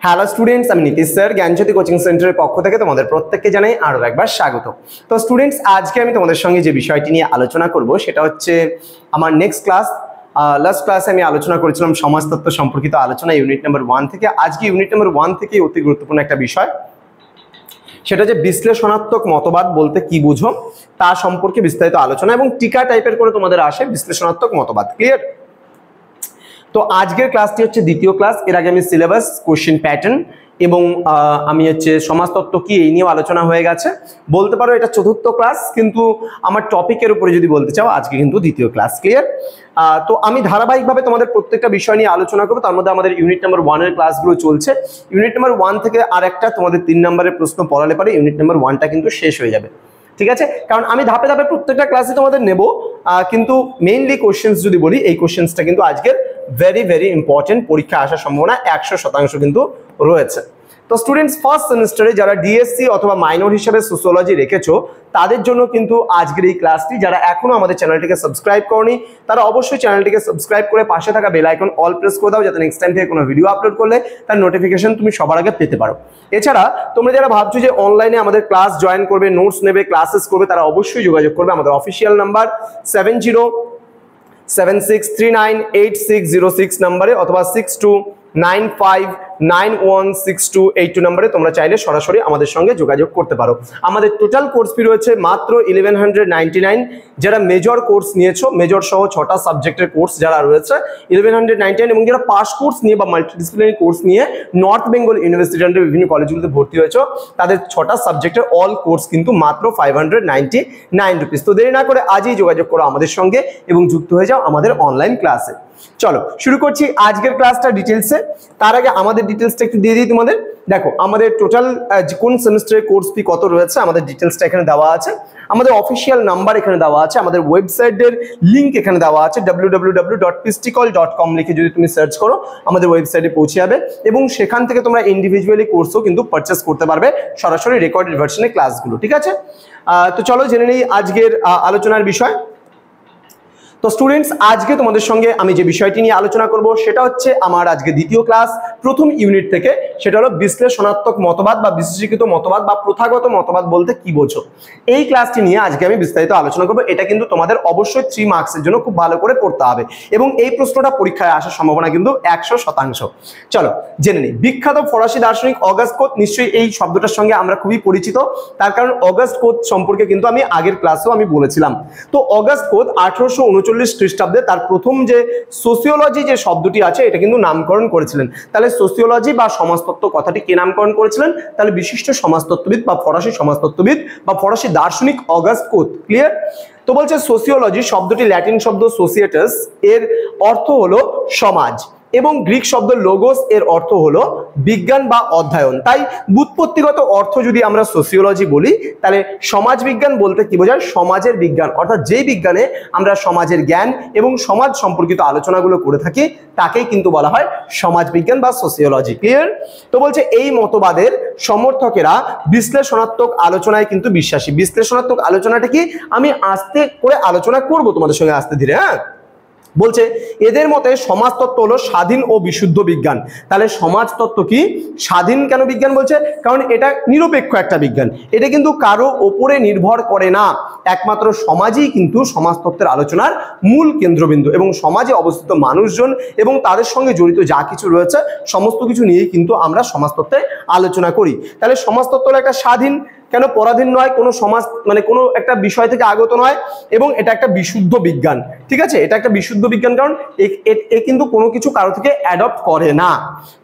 Hello students, আমি Nitish sir জ্ঞানজ্যোতি coaching সেন্টারের পক্ষ থেকে তোমাদের প্রত্যেককে জানাই আরও একবার স্বাগত। তো স্টুডেন্টস, আজকে আমি তোমাদের সঙ্গে যে বিষয়টি নিয়ে আলোচনা করব সেটা হচ্ছে আমার নেক্সট ক্লাস। লাস্ট ক্লাসে আমি আলোচনা করেছিলাম সমাজতত্ত্ব সম্পর্কিত আলোচনা ইউনিট নাম্বার 1 থেকে। আজকে ইউনিট নাম্বার 1 থেকে অতি গুরুত্বপূর্ণ একটা বিষয়, সেটা যে বিশ্লেষণাত্মক মতবাদ বলতে কি বুঝো তা সম্পর্কে বিস্তারিত আলোচনা, এবং টিকা টাইপের করে তোমাদের আসে বিশ্লেষণাত্মক মতবাদ। ক্লিয়ার? তো আজকের ক্লাসটি হচ্ছে দ্বিতীয় ক্লাস। এর আগে আমি সিলেবাস, কোশ্চেন প্যাটার্ন এবং আমি হচ্ছে সমাজতত্ত্ব কি এই নিয়েও আলোচনা হয়ে গেছে। বলতে পারো এটা চতুর্থ ক্লাস, কিন্তু আমার টপিকের উপরে যদি বলতে চাও আজকে কিন্তু দ্বিতীয় ক্লাস। ক্লিয়ার? তো আমি ধারাবাহিকভাবে তোমাদের প্রত্যেকটা বিষয় নিয়ে আলোচনা করবো। তার মধ্যে আমাদের ইউনিট নাম্বার 1 এর ক্লাসগুলো চলছে। ইউনিট নাম্বার 1 থেকে আর একটা তোমাদের 3 নম্বরের প্রশ্ন পড়ালে পারে ইউনিট নাম্বার 1টা কিন্তু শেষ হয়ে যাবে। ঠিক আছে? কারণ আমি ধাপে ধাপে প্রত্যেকটা ক্লাসে তোমাদের নেব, কিন্তু মেইনলি কোশ্চেন্স যদি বলি, এই কোশ্চেন্সটা কিন্তু আজকের ভেরি ভেরি ইম্পর্টেন্ট, পরীক্ষা আসার সম্ভাবনা 100% কিন্তু রয়েছে। তো স্টুডেন্টস, ফার্স্ট সেমিস্টারে যারা ডিএসসি অথবা মাইনর হিসেবে সোসিওলজি রেখেছো তাদের জন্য কিন্তু আজকের এই ক্লাসটি। যারা এখনো আমাদের চ্যানেলটিকে সাবস্ক্রাইব করনি তারা অবশ্যই চ্যানেলটিকে সাবস্ক্রাইব করে পাশে থাকা বেল আইকন অল প্রেস করে দাও, যাতে নেক্সট টাইম থেকে কোনো ভিডিও আপলোড করলে তার নোটিফিকেশন তুমি সবার আগে পেতে পারো। এছাড়া তোমরা যারা ভাবছো যে অনলাইনে আমাদের ক্লাস জয়েন করবে, নোটস নেবে, ক্লাসেস করবে, তারা অবশ্যই যোগাযোগ করবে আমাদের অফিসিয়াল নাম্বার 7076398606 নম্বরে অথবা 6295916282 নম্বরে তোমরা চাইলে সরাসরি আমাদের সঙ্গে যোগাযোগ করতে পারো। আমাদের টোটাল কোর্স ফি রয়েছে মাত্র 1199। যারা মেজর কোর্স নিয়েছো, মেজর সহ 6টা সাবজেক্টের কোর্স যারা রয়েছে 1199, এবং যারা পাস কোর্স নিয়ে বা মাল্টিডিসিপ্লিনারি কোর্স নিয়ে নর্থ বেঙ্গল ইউনিভার্সিটি আন্ডার বিভিন্ন কলেজগুলোতে ভর্তি হয়েছো, তাদের 6টা সাবজেক্টের অল কোর্স কিন্তু মাত্র 599 রুপিস। তো দেরি না করে আজই যোগাযোগ করো আমাদের সঙ্গে এবং যুক্ত হয়ে যাও আমাদের অনলাইন ক্লাসে। চলো শুরু করছি আজকের ক্লাসটা ডিটেলসে। তার আগে আমাদের ডিটেলসটা একটু দিয়ে দিই তোমাদের। দেখো, আমাদের টোটাল কোন সেমিস্টারের কোর্স ফি কত রয়েছে আমাদের ডিটেলসটা এখানে দেওয়া আছে। আমাদের অফিসিয়াল নাম্বার এখানে দেওয়া আছে, আমাদের ওয়েবসাইটের লিঙ্ক এখানে দেওয়া আছে, www.pisticol.com লিখে যদি তুমি সার্চ করো আমাদের ওয়েবসাইটে পৌঁছে যাবে, এবং সেখান থেকে তোমরা ইন্ডিভিজুয়ালি কোর্সও কিন্তু পারচেস করতে পারবে, সরাসরি রেকর্ডেড ভার্সনে ক্লাসগুলো। ঠিক আছে? তো চলো জেনে নিই আজকের আলোচনার বিষয়। তো স্টুডেন্টস, আজকে তোমাদের সঙ্গে আমি যে বিষয়টি নিয়ে আলোচনা করব সেটা হচ্ছে আমার আজকে দ্বিতীয় ক্লাস, প্রথম ইউনিট থেকে। সেটা হলো বিশ্লেষণাত্মক মতবাদ বা বিশেষীকৃত মতবাদ বা প্রথাগত মতবাদ বলতে কি বোঝো। এই ক্লাসটি নিয়ে আজকে আমি বিস্তারিত আলোচনা করব। এটা কিন্তু তোমাদের অবশ্যই 3 মার্কসের জন্য খুব ভালো করে পড়তে হবে, এবং এই প্রশ্নটা পরীক্ষায় আসার সম্ভাবনা কিন্তু 100%। চলো জেনে নিই। বিখ্যাত ফরাসি দার্শনিক অগাস্ট কোত, নিশ্চয়ই এই শব্দটার সঙ্গে আমরা খুবই পরিচিত, তার কারণ অগাস্ট কোত সম্পর্কে কিন্তু আমি আগের ক্লাসেও আমি বলেছিলাম। তো অগাস্ট কোত 1839 খ্রিস্টাব্দে তার প্রথম যে সোসিওলজি যে শব্দটি আছে এটা কিন্তু নামকরণ করেছিলেন। তাহলে সোসিওলজি বা সমাজতত্ত্ব কথাটি কে নামকরণ করেছিলেন? তাহলে বিশিষ্ট সমাজতত্ত্ববিদ বা ফরাসি সমাজতত্ত্ববিদ বা ফরাসি দার্শনিক অগাস্ট কোত। ক্লিয়ার? তো বলছে সোসিওলজি শব্দটি ল্যাটিন শব্দ সোসিয়েটাস, এর অর্থ হলো সমাজ, এবং গ্রিক শব্দ লোগোস, এর অর্থ হলো বিজ্ঞান বা অধ্যয়ন। তাই ব্যুৎপত্তিগত অর্থ যদি আমরা সোসিওলজি বলি, তাহলে সমাজ বিজ্ঞান বলতে কি বোঝায়? সমাজের বিজ্ঞান, অর্থাৎ যেই বিজ্ঞানে আমরা সমাজের জ্ঞান এবং সমাজ সম্পর্কিত আলোচনাগুলো করে থাকি তাকেই কিন্তু বলা হয় সমাজ বিজ্ঞান বা সোসিওলজি। ক্লিয়ার? তো বলছে এই মতবাদের সমর্থকেরা বিশ্লেষণাত্মক আলোচনায় কিন্তু বিশ্বাসী। বিশ্লেষণাত্মক আলোচনাটা কি আমি আস্তে করে আলোচনা করব তোমাদের সঙ্গে আস্তে ধীরে। হ্যাঁ, বলছে এদের মতে সমাজতত্ত্ব হলো স্বাধীন ও বিশুদ্ধ বিজ্ঞান। তাহলে সমাজতত্ত্ব কি স্বাধীন কেন বিজ্ঞান বলছে? কারণ এটা নিরপেক্ষ একটা বিজ্ঞান, এটা কিন্তু কারো ওপরে নির্ভর করে না, একমাত্র সমাজই কিন্তু সমাজতত্ত্বের আলোচনার মূল কেন্দ্রবিন্দু, এবং সমাজে অবস্থিত মানুষজন এবং তাদের সঙ্গে জড়িত যা কিছু রয়েছে সমস্ত কিছু নিয়েই কিন্তু আমরা সমাজতত্ত্বে আলোচনা করি। তাহলে সমাজতত্ত্ব হলো একটা স্বাধীন, কেন পরাধীন নয়, কোনো সমাজ মানে কোনো একটা বিষয় থেকে আগত নয়, এবং এটা একটা বিশুদ্ধ বিজ্ঞান। ঠিক আছে? এটা একটা বিশুদ্ধ বিজ্ঞান, কারণ এ কিন্তু কোনো কিছু কারো থেকে অ্যাডপ্ট করে না।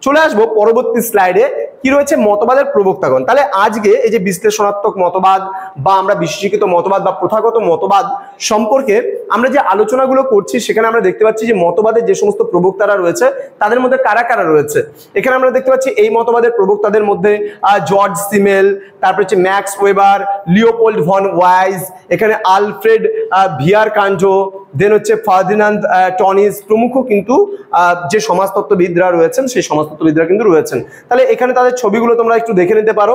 চলে আসবো পরবর্তী স্লাইডে, কি রয়েছে মতবাদের প্রবক্তাগণ। তাহলে আজকে এই যে বিশ্লেষণাত্মক মতবাদ বা আমরা বিশেষীকৃত মতবাদ বা প্রথাগত মতবাদ সম্পর্কে আমরা যে আলোচনাগুলো করছি, সেখানে আমরা দেখতে পাচ্ছি যে মতবাদের যে সমস্ত প্রবক্তারা রয়েছে তাদের মধ্যে কারা কারা রয়েছে। এখানে আমরা দেখতে পাচ্ছি এই মতবাদের প্রবক্তাদের মধ্যে জর্জ সিমেল, তারপর হচ্ছে Max Weber, Leopold von Wiese, এখানে আলফ্রেড ভিয়ারকান্ডো, দেন হচ্ছে ফার্দিনান্দ টনিস প্রমুখ কিন্তু যে সমাজতত্ত্ববিদরা রয়েছেন সেই সমাজতত্ত্ববিদরা কিন্তু রয়েছেন। তাহলে এখানে তাদের ছবিগুলো তোমরা একটু দেখে নিতে পারো,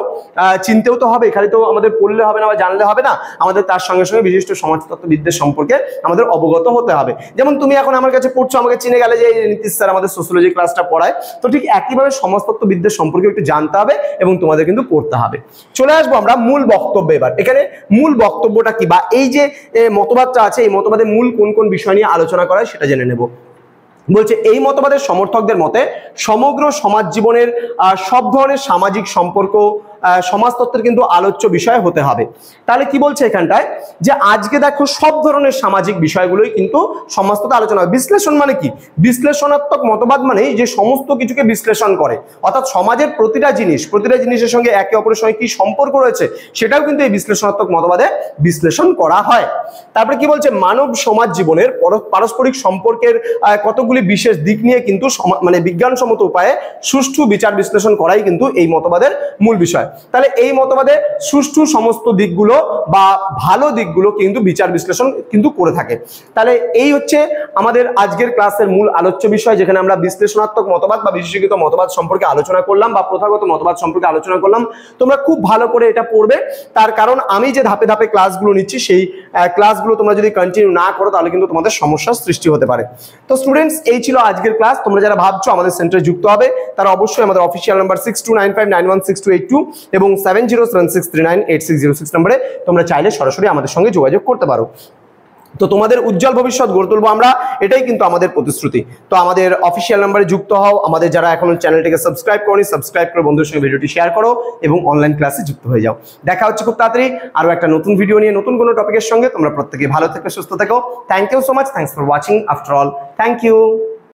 চিনতেও তো হবে, খালি তো আমাদের পড়লে হবে না বা জানলে হবে না, আমাদের তার সঙ্গে সঙ্গে বিশিষ্ট সমাজতত্ত্ববিদদের সম্পর্কে আমাদের অবগত হতে হবে। যেমন তুমি এখন আমার কাছে পড়ছো, আমাকে চিনে গেলে যে নীতিশ স্যার আমাদের সোশ্যোলজি ক্লাসটা পড়ায়, তো ঠিক একইভাবে সমাজতত্ত্ববিদ্যা সম্পর্কে একটু জানতে হবে এবং তোমাদের কিন্তু পড়তে হবে। চলে আসবো আমরা মূল বক্তব্যে। এবার এখানে মূল বক্তব্যটা কি, বা এই যে মতবাদটা আছে, এই মতবাদের মূল কোন কোন বিষয় নিয়ে আলোচনা করা হয় সেটা জেনে নেব। বলছে এই মতবাদের সমর্থকদের মতে সমগ্র সমাজ জীবনের সব ধরনের সামাজিক সম্পর্ক সমাজতত্ত্বের কিন্তু আলোচ্য বিষয় হতে হবে। তাহলে কি বলছে এখানটায়, যে আজকে দেখো সব ধরনের সামাজিক বিষয়গুলোই কিন্তু সমাজতত্ত্বে আলোচনা হয়। বিশ্লেষণ মানে কি, বিশ্লেষণাত্মক মতবাদ মানে যে সমস্ত কিছুকে বিশ্লেষণ করে, অর্থাৎ সমাজের প্রতিটা জিনিসের সঙ্গে একে অপরের সঙ্গে কি সম্পর্ক রয়েছে সেটাও কিন্তু এই বিশ্লেষণাত্মক মতবাদে বিশ্লেষণ করা হয়। তারপরে কি বলছে, মানব সমাজ জীবনের পারস্পরিক সম্পর্কের কতগুলি বিশেষ দিক নিয়ে কিন্তু মানে বিজ্ঞানসম্মত উপায়ে সুষ্ঠু বিচার বিশ্লেষণ করাই কিন্তু এই মতবাদের মূল বিষয়। তাহলে এই মতবাদে সুষ্ঠু সমস্ত দিকগুলো বা ভালো দিকগুলো কিন্তু বিচার বিশ্লেষণ কিন্তু করে থাকে। তাহলে এই হচ্ছে আমাদের আজকের ক্লাসের মূল আলোচ্য বিষয়, যেখানে আমরা বিশ্লেষণাত্মক মতবাদ বা বিশেষিত মতবাদ সম্পর্কে আলোচনা করলাম বা প্রথাগত মতবাদ সম্পর্কে আলোচনা করলাম। তোমরা খুব ভালো করে এটা পড়বে, তার কারণ আমি যে ধাপে ধাপে ক্লাসগুলো নিচ্ছি সেই ক্লাসগুলো তোমরা যদি কন্টিনিউ না করো তাহলে কিন্তু তোমাদের সমস্যার সৃষ্টি হতে পারে। তো স্টুডেন্টস, এই ছিল আজকের ক্লাস। তোমরা যারা ভাবছো আমাদের সেন্টারে যুক্ত হবে তারা অবশ্যই আমাদের অফিসিয়াল নাম্বার 6295916282 এবং 7076398606 নম্বরে তোমরা চাইলে সরাসরি আমাদের সঙ্গে যোগাযোগ করতে পারো। তো তোমাদের উজ্জ্বল ভবিষ্যৎ গড়ে তুলবো আমরা, এটাই কিন্তু আমাদের প্রতিশ্রুতি। তো আমাদের অফিসিয়াল নাম্বারে যুক্ত হও, আমাদের যারা এখনো চ্যানেলটিকে সাবস্ক্রাইব করনি সাবস্ক্রাইব করে বন্ধুদের সঙ্গে ভিডিওটি শেয়ার করো এবং অনলাইন ক্লাসে যুক্ত হয়ে যাও। দেখা হচ্ছে খুব তাড়াতাড়ি আরো একটা নতুন ভিডিও নিয়ে, নতুন কোনো টপিকের সঙ্গে। তোমরা প্রত্যেকে ভালো থেকো, সুস্থ থেকো। Thank you so much, thanks for watching after all, thank you.